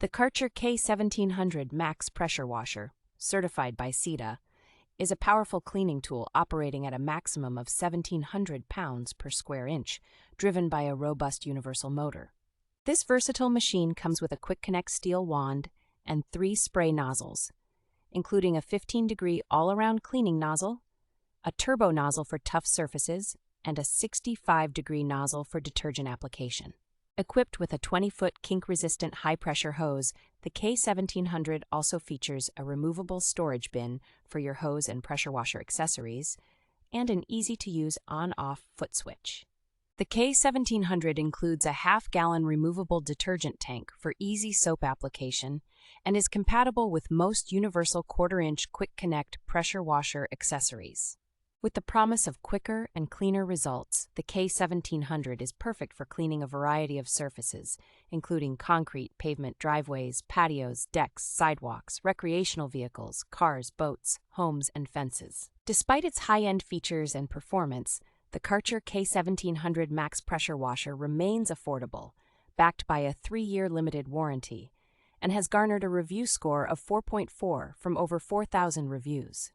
The Kärcher K1700 Max Pressure Washer, certified by CETA, is a powerful cleaning tool operating at a maximum of 1,700 pounds per square inch, driven by a robust universal motor. This versatile machine comes with a quick connect steel wand and 3 spray nozzles, including a 15-degree all-around cleaning nozzle, a turbo nozzle for tough surfaces, and a 65-degree nozzle for detergent application. Equipped with a 20-foot kink-resistant high-pressure hose, the K1700 also features a removable storage bin for your hose and pressure washer accessories, and an easy-to-use on-off foot switch. The K1700 includes a half-gallon removable detergent tank for easy soap application and is compatible with most universal quarter-inch quick-connect pressure washer accessories. With the promise of quicker and cleaner results, the K1700 is perfect for cleaning a variety of surfaces, including concrete, pavement, driveways, patios, decks, sidewalks, recreational vehicles, cars, boats, homes, and fences. Despite its high-end features and performance, the Kärcher K1700 Max Pressure Washer remains affordable, backed by a 3-year limited warranty, and has garnered a review score of 4.4 from over 4,000 reviews.